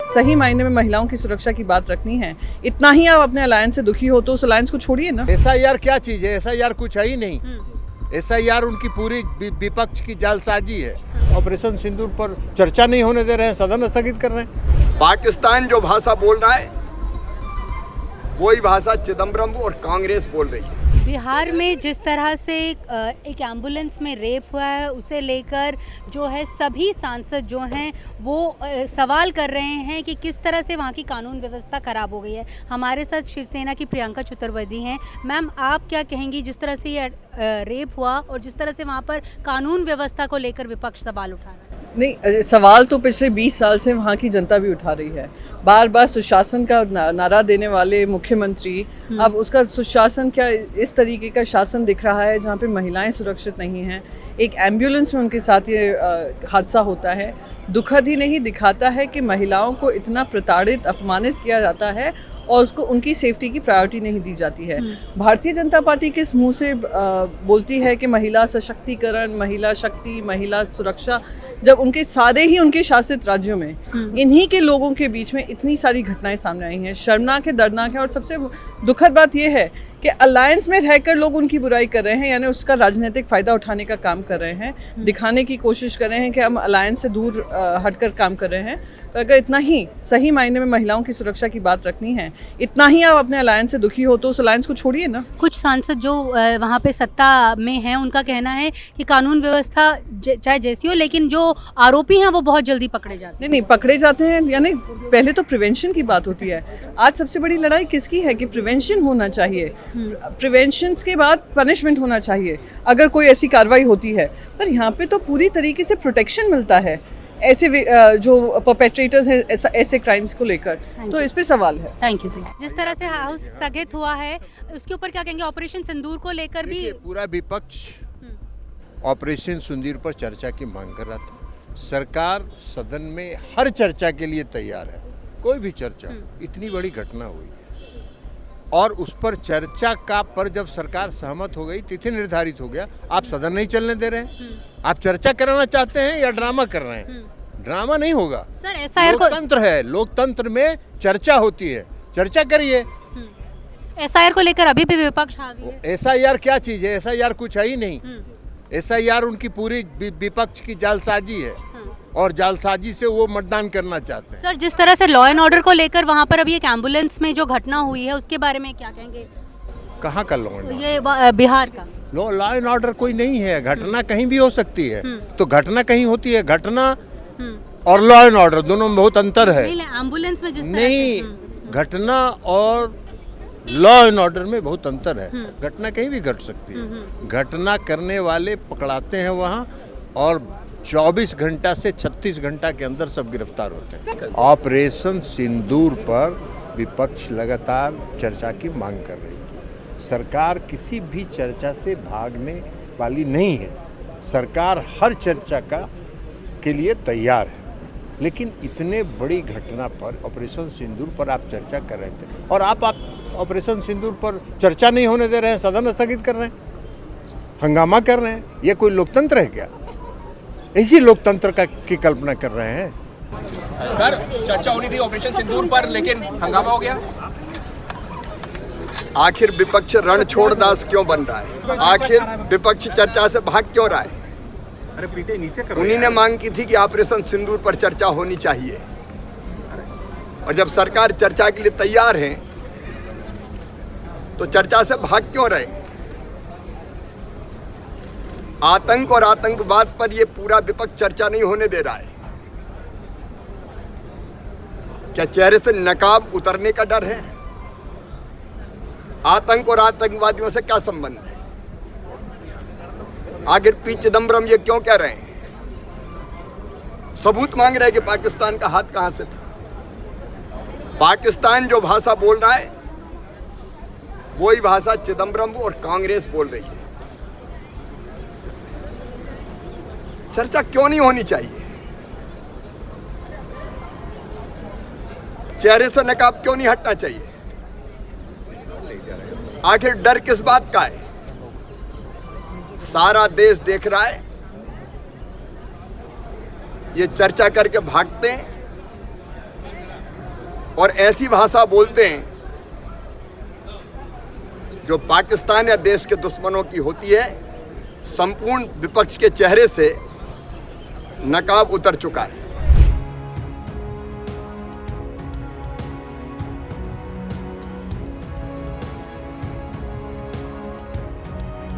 सही मायने में महिलाओं की सुरक्षा की बात रखनी है, इतना ही आप अपने अलायंस से दुखी हो तो उस अलायंस को छोड़िए ना। एसआईआर क्या चीज है? एसआईआर कुछ है ही नहीं। एसआईआर उनकी पूरी विपक्ष की जालसाजी है। ऑपरेशन सिंदूर पर चर्चा नहीं होने दे रहे हैं, सदन स्थगित कर रहे हैं। पाकिस्तान जो भाषा बोल रहा है वही भाषा चिदम्बरम और कांग्रेस बोल रही है। बिहार में जिस तरह से एक एम्बुलेंस में रेप हुआ है, उसे लेकर जो है सभी सांसद जो हैं वो सवाल कर रहे हैं कि किस तरह से वहाँ की कानून व्यवस्था खराब हो गई है। हमारे साथ शिवसेना की प्रियंका चतुर्वेदी हैं। मैम, आप क्या कहेंगी जिस तरह से ये रेप हुआ और जिस तरह से वहाँ पर कानून व्यवस्था को लेकर विपक्ष सवाल उठा रहा है? नहीं, सवाल तो पिछले 20 साल से वहाँ की जनता भी उठा रही है। बार बार सुशासन का नारा देने वाले मुख्यमंत्री अब उसका सुशासन क्या इस तरीके का शासन दिख रहा है जहाँ पे महिलाएं सुरक्षित नहीं हैं। एक एम्बुलेंस में उनके साथ ये हादसा होता है, दुखद ही नहीं दिखाता है कि महिलाओं को इतना प्रताड़ित अपमानित किया जाता है और उसको उनकी सेफ्टी की प्रायोरिटी नहीं दी जाती है। भारतीय जनता पार्टी किस मुंह से बोलती है कि महिला सशक्तिकरण, महिला शक्ति, महिला सुरक्षा, जब उनके सारे ही उनके शासित राज्यों में इन्हीं के लोगों के बीच में इतनी सारी घटनाएं सामने आई हैं। शर्मनाक है, दर्दनाक है। और सबसे दुखद बात यह है कि अलायंस में रहकर लोग उनकी बुराई कर रहे हैं, यानी उसका राजनीतिक फ़ायदा उठाने का काम कर रहे हैं, दिखाने की कोशिश कर रहे हैं कि हम अलायंस से दूर हटकर काम कर रहे हैं। तो अगर इतना ही सही मायने में महिलाओं की सुरक्षा की बात रखनी है, इतना ही आप अपने अलायंस से दुखी हो तो उस अलायंस को छोड़िए ना। कुछ सांसद जो वहाँ पे सत्ता में हैं, उनका कहना है कि कानून व्यवस्था चाहे जैसी हो, लेकिन जो आरोपी हैं वो बहुत जल्दी पकड़े जाते हैं। नहीं, पकड़े जाते हैं। यानी पहले तो प्रिवेंशन की बात होती है। आज सबसे बड़ी लड़ाई किसकी है कि प्रिवेंशन होना चाहिए, प्रिवेंशन के बाद पनिशमेंट होना चाहिए अगर कोई ऐसी कार्रवाई होती है। पर यहाँ पे तो पूरी तरीके से प्रोटेक्शन मिलता है ऐसे जो परपेट्रेटर्स हैं ऐसे क्राइम्स को लेकर, तो इस पे सवाल है। Thank you. जिस तरह से हाउस स्थगित हुआ है उसके ऊपर क्या कहेंगे? ऑपरेशन सिंदूर को लेकर भी पूरा विपक्ष ऑपरेशन सिंदूर पर चर्चा की मांग कर रहा था। सरकार सदन में हर चर्चा के लिए तैयार है, कोई भी चर्चा। इतनी बड़ी घटना हुई और उस पर चर्चा का पर जब सरकार सहमत हो गई, तिथि निर्धारित हो गया, आप सदन नहीं चलने दे रहे हैं। आप चर्चा कराना चाहते हैं या ड्रामा कर रहे हैं? ड्रामा नहीं होगा सर। एसआईआर को लोकतंत्र है, लोकतंत्र में चर्चा होती है, चर्चा करिए। एसआईआर को लेकर अभी भी विपक्ष हावी है। एसआईआर क्या चीज है? एसआईआर कुछ है ही नहीं। एसआईआर उनकी पूरी विपक्ष की जालसाजी है और जालसाजी से वो मतदान करना चाहते हैं। सर, जिस तरह से लॉ एंड ऑर्डर को लेकर वहाँ पर अभी एक एम्बुलेंस में जो घटना हुई है उसके बारे में क्या कहेंगे? कहाँ का लॉ एंड ऑर्डर? ये बिहार का लॉ एंड ऑर्डर कोई नहीं है। घटना कहीं भी हो सकती है, तो घटना कहीं होती है। घटना और लॉ एंड ऑर्डर दोनों में बहुत अंतर है। एम्बुलेंस में जिस तरह नहीं, घटना और लॉ एंड ऑर्डर में बहुत अंतर है। घटना कहीं भी घट सकती है। घटना करने वाले पकड़ाते हैं वहाँ और 24 घंटा से 36 घंटा के अंदर सब गिरफ्तार होते हैं। ऑपरेशन सिंदूर पर विपक्ष लगातार चर्चा की मांग कर रही थी। सरकार किसी भी चर्चा से भागने वाली नहीं है। सरकार हर चर्चा के लिए तैयार है, लेकिन इतने बड़ी घटना पर, ऑपरेशन सिंदूर पर आप चर्चा कर रहे थे और आप ऑपरेशन सिंदूर पर चर्चा नहीं होने दे रहे हैं, सदन स्थगित कर रहे हैं, हंगामा कर रहे हैं। ये कोई लोकतंत्र है क्या? इसी लोकतंत्र की कल्पना कर रहे हैं। सर, चर्चा होनी थी ऑपरेशन सिंदूर पर, लेकिन हंगामा हो गया। आखिर विपक्ष रण छोड़ दास क्यों बन रहा है? आखिर विपक्ष चर्चा से भाग क्यों रहा है? उन्हीं ने मांग की थी कि ऑपरेशन सिंदूर पर चर्चा होनी चाहिए, और जब सरकार चर्चा के लिए तैयार है तो चर्चा से भाग क्यों रहे? आतंक और आतंकवाद पर यह पूरा विपक्ष चर्चा नहीं होने दे रहा है। क्या चेहरे से नकाब उतरने का डर है? आतंक और आतंकवादियों से क्या संबंध है? आखिर पी चिदम्बरम ये क्यों कह रहे हैं? सबूत मांग रहे हैं कि पाकिस्तान का हाथ कहां से था। पाकिस्तान जो भाषा बोल रहा है वही भाषा चिदम्बरम और कांग्रेस बोल रही है। चर्चा क्यों नहीं होनी चाहिए? चेहरे से नकाब क्यों नहीं हटना चाहिए? आखिर डर किस बात का है? सारा देश देख रहा है, ये चर्चा करके भागते हैं और ऐसी भाषा बोलते हैं जो पाकिस्तान या देश के दुश्मनों की होती है। संपूर्ण विपक्ष के चेहरे से नकाब उतर चुका है।